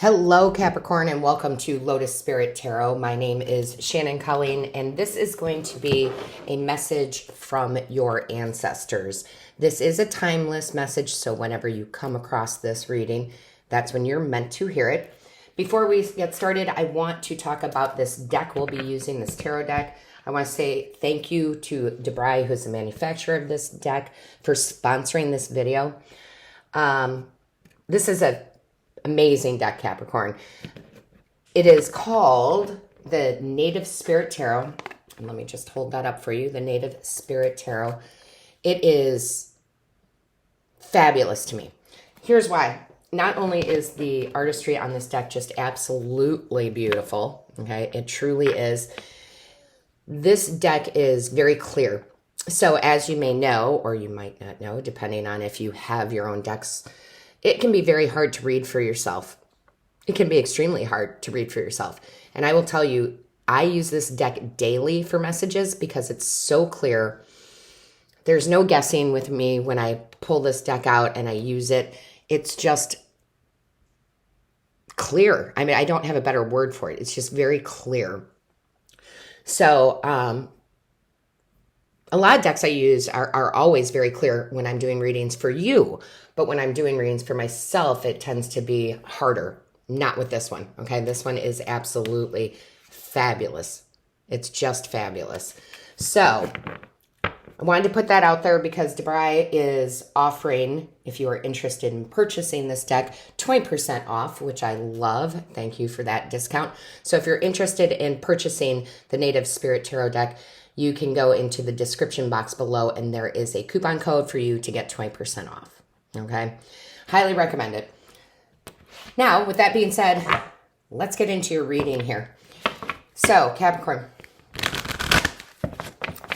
Hello, Capricorn, and welcome to Lotus Spirit Tarot. My name is Shannon Colleen, and this is going to be a message from your ancestors. This is a timeless message, so whenever you come across this reading, that's when you're meant to hear it. Before we get started, I want to talk about this deck we'll be using, this tarot deck. I want to say thank you to Debray, who's the manufacturer of this deck, for sponsoring this video. This is a amazing deck, Capricorn. It is called the Native Spirit Tarot. And let me just hold that up for you, the Native Spirit Tarot. It is fabulous to me. Here's why. Not only is the artistry on this deck just absolutely beautiful, okay? It truly is. This deck is very clear. So as you may know, or you might not know, depending on if you have your own decks, it can be very hard to read for yourself. It can be extremely hard to read for yourself. And I will tell you, I use this deck daily for messages because it's so clear. There's no guessing with me when I pull this deck out and I use it. It's just clear. I mean, I don't have a better word for it. It's just very clear. So, a lot of decks I use are always very clear when I'm doing readings for you. But when I'm doing readings for myself, it tends to be harder. Not with this one, okay? This one is absolutely fabulous. It's just fabulous. So, I wanted to put that out there because Debray is offering, if you are interested in purchasing this deck, 20% off, which I love. Thank you for that discount. So if you're interested in purchasing the Native Spirit Tarot deck, you can go into the description box below and there is a coupon code for you to get 20% off. Okay? Highly recommend it. Now, with that being said, let's get into your reading here. So, Capricorn,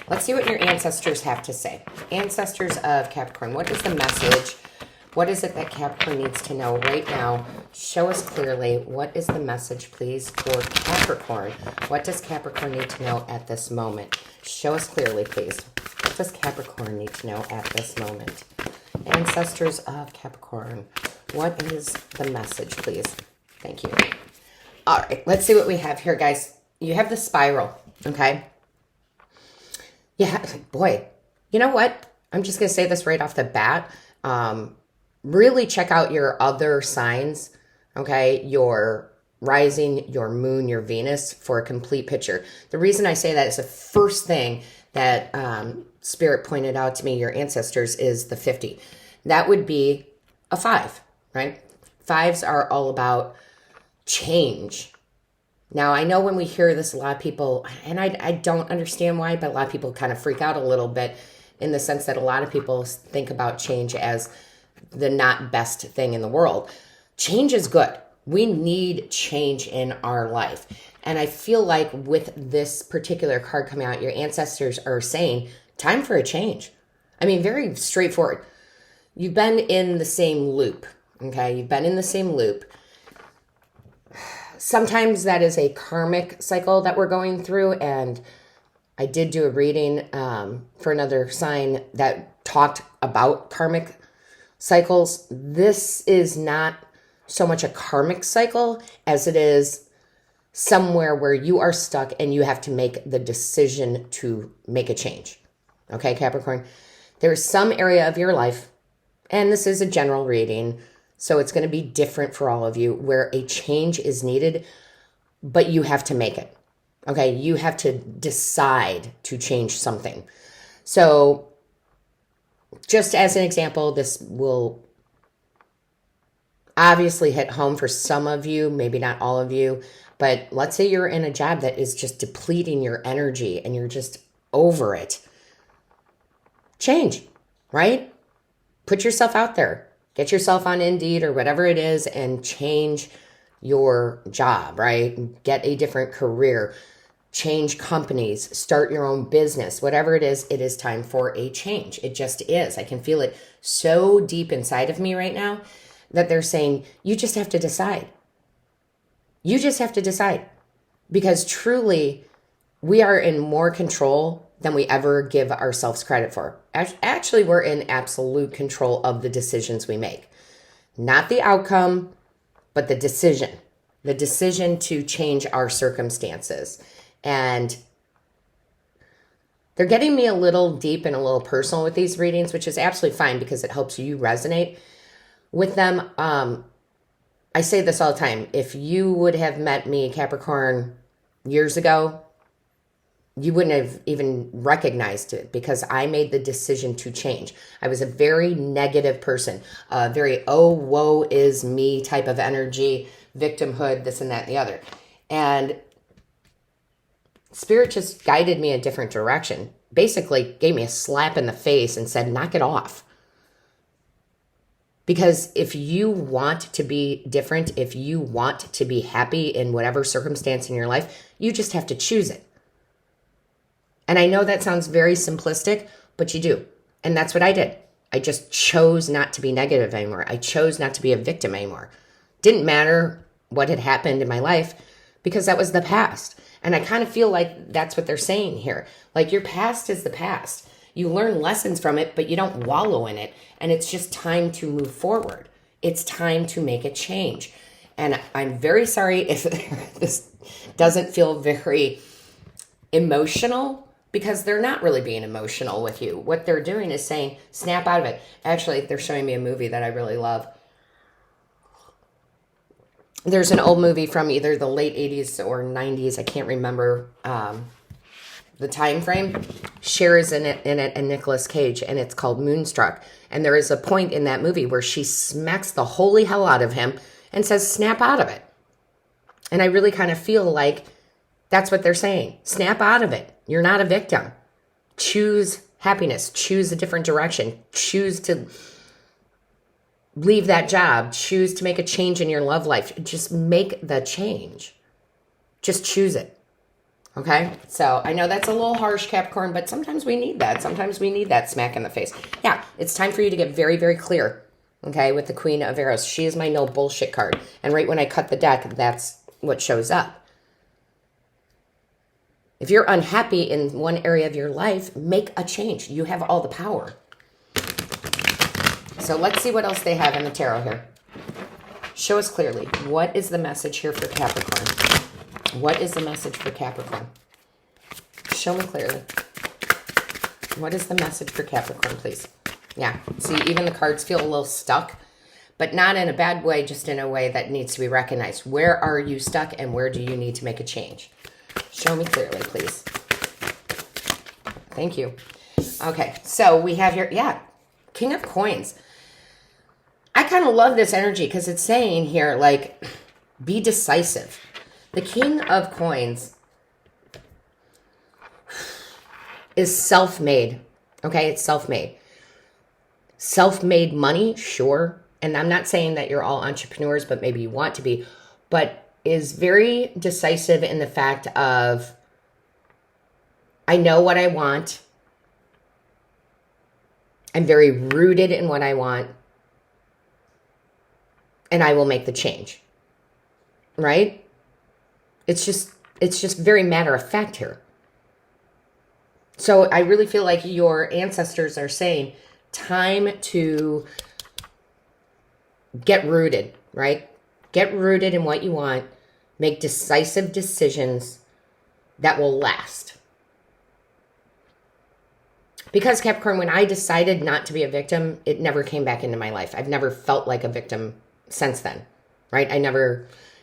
let's see what your ancestors have to say. Ancestors of Capricorn, what is the message? What is it that Capricorn needs to know right now? Show us clearly. What is the message, please, for Capricorn? What does Capricorn need to know at this moment? Show us clearly, please. What does Capricorn need to know at this moment? Ancestors of Capricorn, what is the message, please? Thank you. All right, let's see what we have here, guys. You have the spiral, okay? Yeah, boy, you know what? I'm just going to say this right off the bat. Really check out your other signs, okay? Your rising, your moon, your Venus for a complete picture. The reason I say that is the first thing that Spirit pointed out to me, your ancestors, is the 50. That would be a 5, right? 5s are all about change. Now, I know when we hear this, a lot of people, and I don't understand why, but a lot of people kind of freak out a little bit in the sense that a lot of people think about change as the not best thing in the world. Change is good. We need change in our life. And I feel like with this particular card coming out, your ancestors are saying, time for a change. I mean, very straightforward. You've been in the same loop, okay? You've been in the same loop. Sometimes that is a karmic cycle that we're going through, and I did do a reading for another sign that talked about karmic cycles. This is not so much a karmic cycle as it is somewhere where you are stuck and you have to make the decision to make a change. Okay, Capricorn? There's some area of your life, and this is a general reading, so it's going to be different for all of you, where a change is needed, but you have to make it. Okay, you have to decide to change something. So, just as an example, this will obviously hit home for some of you, maybe not all of you, but let's say you're in a job that is just depleting your energy and you're just over it. Change, right? Put yourself out there. Get yourself on Indeed or whatever it is and change your job, right? Get a different career. Change companies. Start your own business. Whatever it is time for a change. It just is. I can feel it so deep inside of me right now that they're saying, you just have to decide. You just have to decide. Because truly, we are in more control than we ever give ourselves credit for. Actually, we're in absolute control of the decisions we make. Not the outcome, but the decision to change our circumstances. And they're getting me a little deep and a little personal with these readings, which is absolutely fine because it helps you resonate with them. I say this all the time. If you would have met me, Capricorn, years ago, you wouldn't have even recognized it because I made the decision to change. I was a very negative person, very, oh, woe is me type of energy, victimhood, this and that and the other. And Spirit just guided me a different direction. Basically gave me a slap in the face and said, knock it off. Because if you want to be different, if you want to be happy in whatever circumstance in your life, you just have to choose it. And I know that sounds very simplistic, but you do. And that's what I did. I just chose not to be negative anymore. I chose not to be a victim anymore. Didn't matter what had happened in my life because that was the past. And I kind of feel like that's what they're saying here. Like your past is the past. You learn lessons from it, but you don't wallow in it. And it's just time to move forward. It's time to make a change. And I'm very sorry if this doesn't feel very emotional, because they're not really being emotional with you. What they're doing is saying, snap out of it. Actually, they're showing me a movie that I really love. There's an old movie from either the late 80s or 90s. I can't remember the time frame. Cher is in it and Nicolas Cage, and it's called Moonstruck. And there is a point in that movie where she smacks the holy hell out of him and says, snap out of it. And I really kind of feel like that's what they're saying. Snap out of it. You're not a victim. Choose happiness. Choose a different direction. Choose to leave that job. Choose to make a change in your love life. Just make the change. Just choose it. Okay? So I know that's a little harsh, Capricorn, but sometimes we need that. Sometimes we need that smack in the face. Yeah, it's time for you to get very, very clear. Okay? With the Queen of Arrows. She is my no bullshit card. And right when I cut the deck, that's what shows up. If you're unhappy in one area of your life, make a change. You have all the power. So let's see what else they have in the tarot here. Show us clearly. What is the message here for Capricorn? What is the message for Capricorn? Show me clearly. What is the message for Capricorn, please? Yeah. See, even the cards feel a little stuck, but not in a bad way, just in a way that needs to be recognized. Where are you stuck and where do you need to make a change? Show me clearly, please. Thank you. Okay, so we have here, yeah, King of Coins. I kind of love this energy because it's saying here, like, be decisive. The King of Coins is self-made, okay? It's self-made. Self-made money, sure. And I'm not saying that you're all entrepreneurs, but maybe you want to be, but is very decisive in the fact of, I know what I want. I'm very rooted in what I want. And I will make the change. Right? It's just very matter of fact here. So I really feel like your ancestors are saying, time to get rooted, right? Get rooted in what you want. Make decisive decisions that will last. Because Capricorn, when I decided not to be a victim, it never came back into my life. I've never felt like a victim since then, right?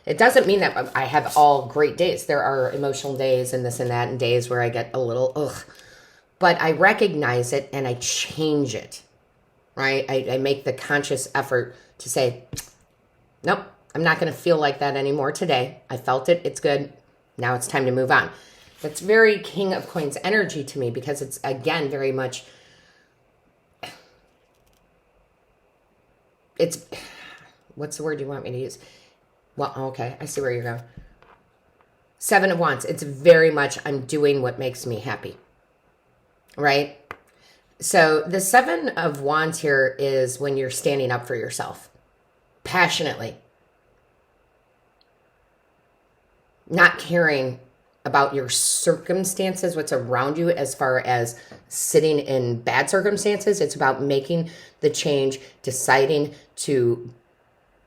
It doesn't mean that I have all great days. There are emotional days and this and that and days where I get a little, ugh. But I recognize it and I change it, right? I make the conscious effort to say, nope. I'm not going to feel like that anymore today. I felt it. It's good. Now it's time to move on. That's very King of Coins energy to me because it's, again, very much, it's, what's the word you want me to use? Well, okay. I see where you're going. Seven of Wands. It's very much, I'm doing what makes me happy. Right? So the Seven of Wands here is when you're standing up for yourself. Passionately. Not caring about your circumstances, what's around you as far as sitting in bad circumstances. It's about making the change, deciding to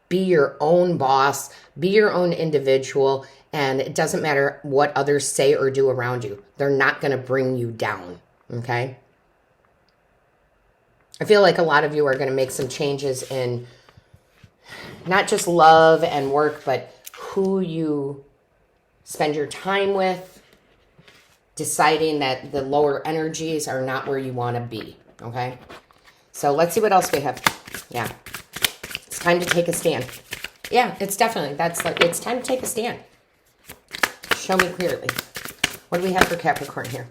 Be your own boss, be your own individual, and it doesn't matter what others say or do around you. They're not going to bring you down, okay? I feel like a lot of you are going to make some changes in not just love and work, but who you spend your time with, deciding that the lower energies are not where you want to be, okay? So let's see what else we have. Yeah. It's time to take a stand. Yeah, it's definitely, it's time to take a stand. Show me clearly. What do we have for Capricorn here?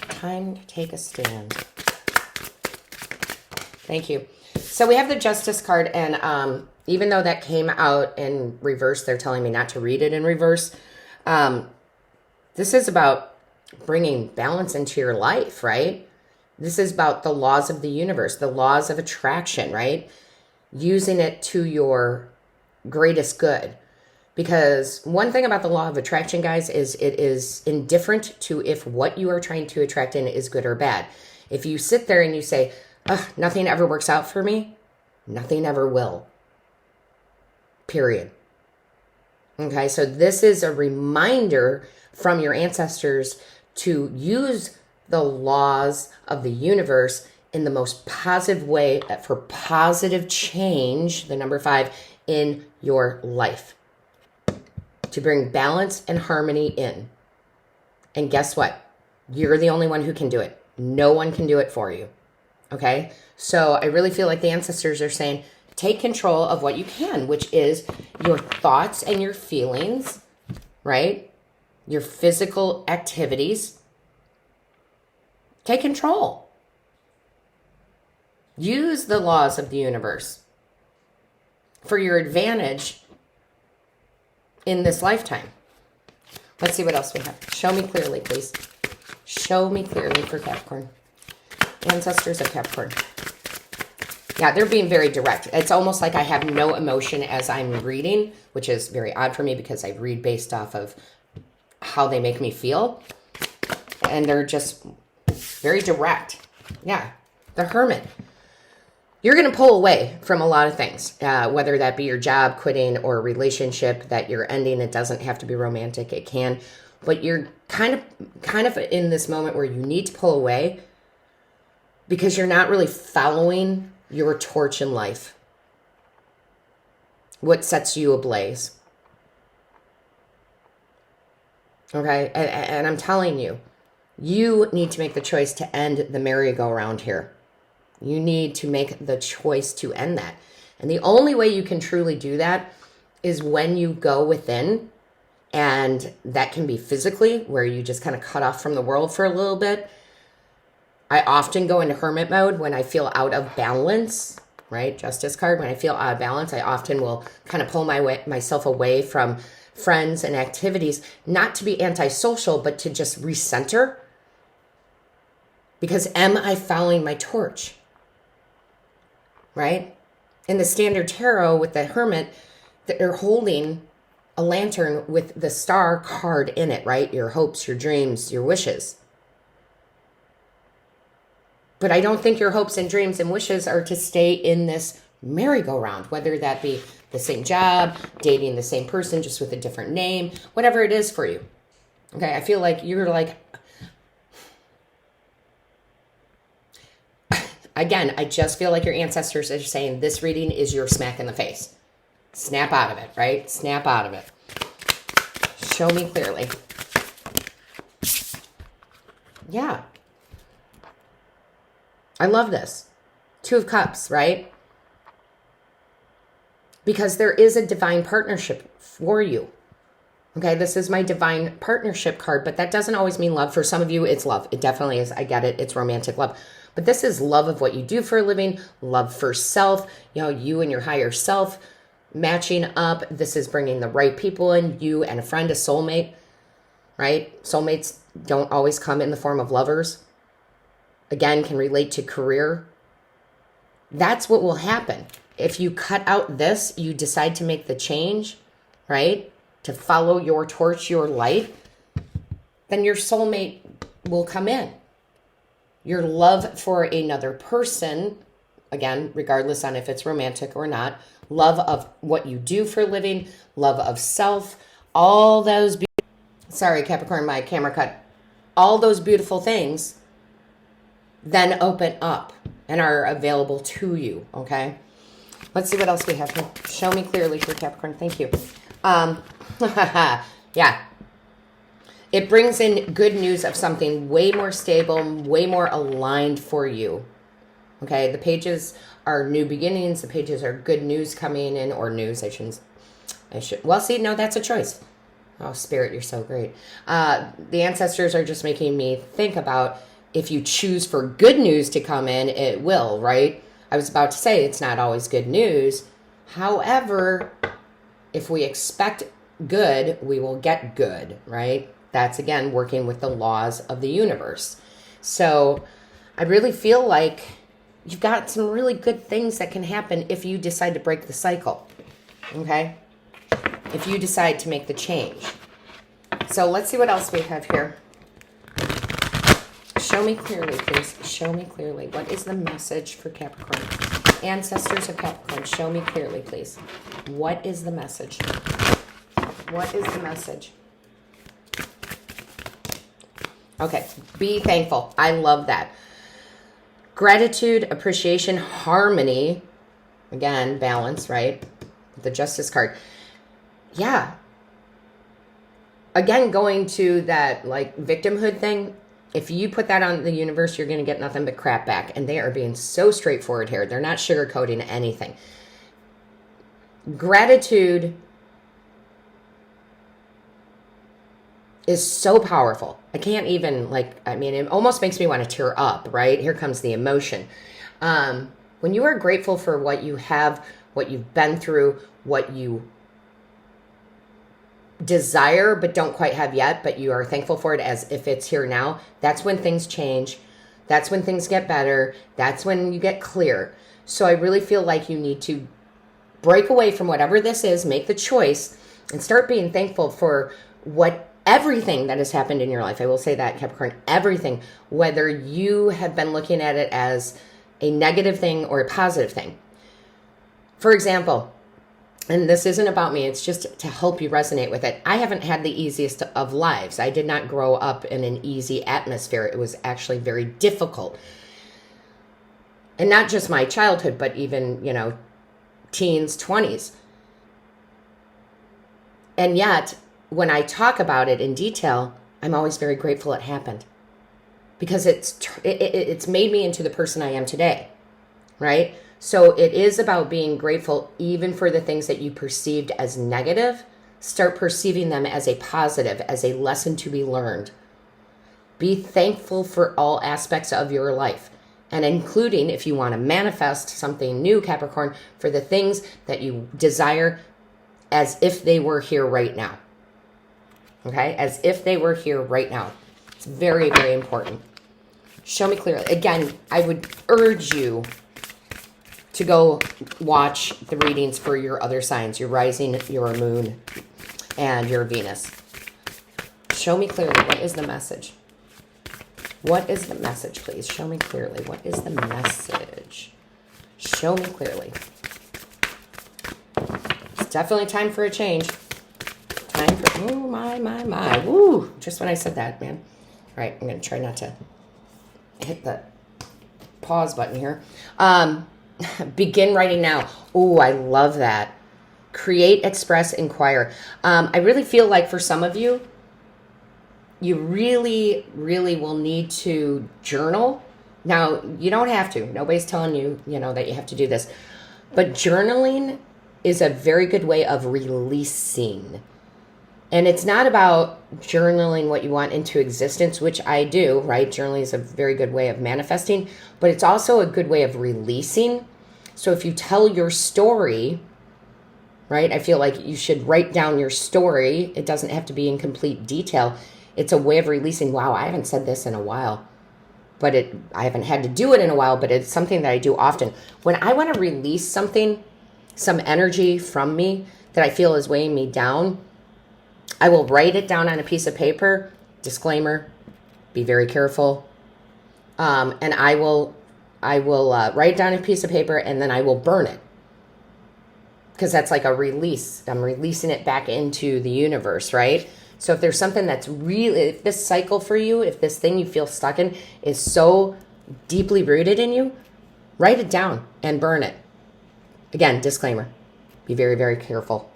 Time to take a stand. Thank you. So we have the Justice card, and even though that came out in reverse, they're telling me not to read it in reverse. This is about bringing balance into your life, right? This is about the laws of the universe, the laws of attraction, right? Using it to your greatest good. Because one thing about the law of attraction, guys, is it is indifferent to if what you are trying to attract in is good or bad. If you sit there and you say, nothing ever works out for me, nothing ever will. Period. Okay, so this is a reminder from your ancestors to use the laws of the universe in the most positive way for positive change, the number 5, in your life. To bring balance and harmony in. And guess what? You're the only one who can do it. No one can do it for you. Okay? So I really feel like the ancestors are saying, take control of what you can, which is your thoughts and your feelings, right? Your physical activities. Take control. Use the laws of the universe for your advantage in this lifetime. Let's see what else we have. Show me clearly, please. Show me clearly for Capricorn. Ancestors of Capricorn. Yeah, they're being very direct. It's almost like I have no emotion as I'm reading, which is very odd for me because I read based off of how they make me feel. And they're just very direct. Yeah, the Hermit. You're going to pull away from a lot of things, whether that be your job, quitting, or a relationship that you're ending. It doesn't have to be romantic. It can. But you're kind of in this moment where you need to pull away because you're not really following your torch in life. What sets you ablaze. Okay? And I'm telling you, you need to make the choice to end the merry-go-round here. You need to make the choice to end that. And the only way you can truly do that is when you go within, and that can be physically, where you just kind of cut off from the world for a little bit. I often go into hermit mode when I feel out of balance, right? Justice card. When I feel out of balance, I often will kind of pull myself away from friends and activities, not to be antisocial, but to just recenter. Because am I following my torch? Right? In the standard tarot with the Hermit, they're holding a lantern with the star card in it, right? Your hopes, your dreams, your wishes. But I don't think your hopes and dreams and wishes are to stay in this merry-go-round, whether that be the same job, dating the same person, just with a different name, whatever it is for you. Okay, I feel like you're like, again, I just feel like your ancestors are saying this reading is your smack in the face. Snap out of it, right? Snap out of it. Show me clearly. Yeah. I love this. 2 of Cups, right? Because there is a divine partnership for you. Okay, this is my divine partnership card, but that doesn't always mean love. For some of you, it's love. It definitely is. I get it. It's romantic love. But this is love of what you do for a living, love for self, you and your higher self matching up. This is bringing the right people in, you and a friend, a soulmate, right? Soulmates don't always come in the form of lovers. Again, can relate to career. That's what will happen. If you cut out this, you decide to make the change, right? To follow your torch, your light, then your soulmate will come in. Your love for another person again, regardless on if it's romantic or not, love of what you do for a living, love of self, all those, sorry, Capricorn, my camera cut, all those beautiful things then open up and are available to you, okay? Let's see what else we have here. Show me clearly for Capricorn. Thank you. Yeah. It brings in good news of something way more stable, way more aligned for you. Okay, the pages are new beginnings. The pages are good news coming in, or news, well, see, no, that's a choice. Oh, Spirit, you're so great. The ancestors are just making me think about, if you choose for good news to come in, it will, right? I was about to say it's not always good news. However, if we expect good, we will get good, right? That's, again, working with the laws of the universe. So I really feel like you've got some really good things that can happen if you decide to break the cycle, okay? If you decide to make the change. So let's see what else we have here. Show me clearly, please. Show me clearly. What is the message for Capricorn? Ancestors of Capricorn, show me clearly, please. What is the message? What is the message? Okay, be thankful. I love that. Gratitude, appreciation, harmony. Again, balance, right? The Justice card. Yeah. Again, going to that like victimhood thing. If you put that on the universe, you're going to get nothing but crap back. And they are being so straightforward here. They're not sugarcoating anything. Gratitude is so powerful. I can't even, it almost makes me want to tear up, right? Here comes the emotion. When you are grateful for what you have, what you've been through, what you desire but don't quite have yet, but you are thankful for it as if it's here now, that's when things change. That's when things get better. That's when you get clear. So I really feel like you need to break away from whatever this is, make the choice, and start being thankful for everything that has happened in your life. I will say that, Capricorn, everything, whether you have been looking at it as a negative thing or a positive thing. For example, and this isn't about me, it's just to help you resonate with it. I haven't had the easiest of lives. I did not grow up in an easy atmosphere. It was actually very difficult. And not just my childhood, but even, teens, 20s. And yet, when I talk about it in detail, I'm always very grateful it happened. Because it's made me into the person I am today, right? So it is about being grateful even for the things that you perceived as negative. Start perceiving them as a positive, as a lesson to be learned. Be thankful for all aspects of your life, and including, if you want to manifest something new, Capricorn, for the things that you desire as if they were here right now. Okay? As if they were here right now. It's very, very important. Show me clearly. Again, I would urge you to go watch the readings for your other signs, your rising, your moon, and your Venus. Show me clearly. What is the message? What is the message, please? Show me clearly. What is the message? Show me clearly. It's definitely time for a change. Time for, oh, my. Woo, just when I said that, man. All right, I'm going to try not to hit the pause button here. Begin writing now. Oh, I love that. Create, express, inquire. I really feel like for some of you, you really, really will need to journal. Now, you don't have to. Nobody's telling you, that you have to do this. But journaling is a very good way of releasing. And it's not about journaling what you want into existence, which I do, right? Journaling is a very good way of manifesting, but it's also a good way of releasing. So if you tell your story, right, I feel like you should write down your story. It doesn't have to be in complete detail. It's a way of releasing. Wow, I haven't said this in a while, but I haven't had to do it in a while, but it's something that I do often. When I want to release something, some energy from me that I feel is weighing me down, I will write it down on a piece of paper. Disclaimer, be very careful. And I will write down a piece of paper and then I will burn it. Because that's like a release. I'm releasing it back into the universe, right? So if there's something that's really, if this cycle for you, if this thing you feel stuck in is so deeply rooted in you, write it down and burn it. Again, disclaimer, be very, very careful.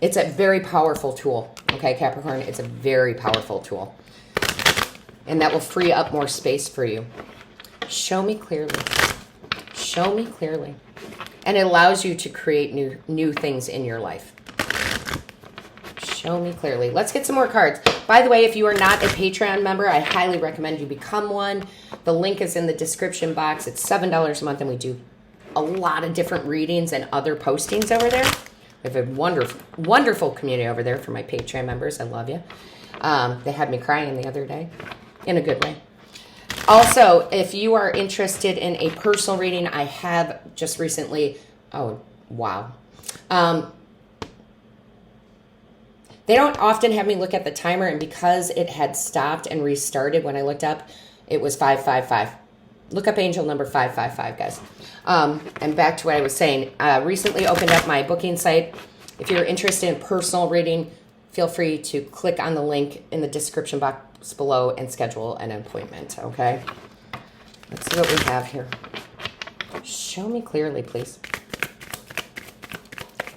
It's a very powerful tool, okay, Capricorn? It's a very powerful tool. And that will free up more space for you. Show me clearly. Show me clearly. And it allows you to create new things in your life. Show me clearly. Let's get some more cards. By the way, if you are not a Patreon member, I highly recommend you become one. The link is in the description box. It's $7 a month, and we do a lot of different readings and other postings over there. We have a wonderful, wonderful community over there for my Patreon members. I love you. They had me crying the other day in a good way. Also, if you are interested in a personal reading, I have just recently, oh, wow. They don't often have me look at the timer, and because it had stopped and restarted when I looked up, it was 555. Look up angel number 555, guys. And back to what I was saying. Recently opened up my booking site. If you're interested in personal reading, feel free to click on the link in the description box below and schedule an appointment, okay? Let's see what we have here. Show me clearly, please.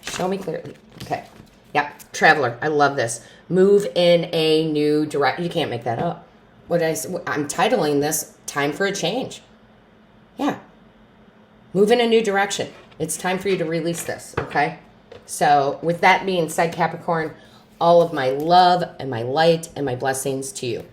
Show me clearly. Okay. Yeah, traveler. I love this. Move in a new direction. You can't make that up. I'm titling this Time for a Change. Yeah. Move in a new direction. It's time for you to release this, okay? So with that being said, Capricorn, all of my love and my light and my blessings to you.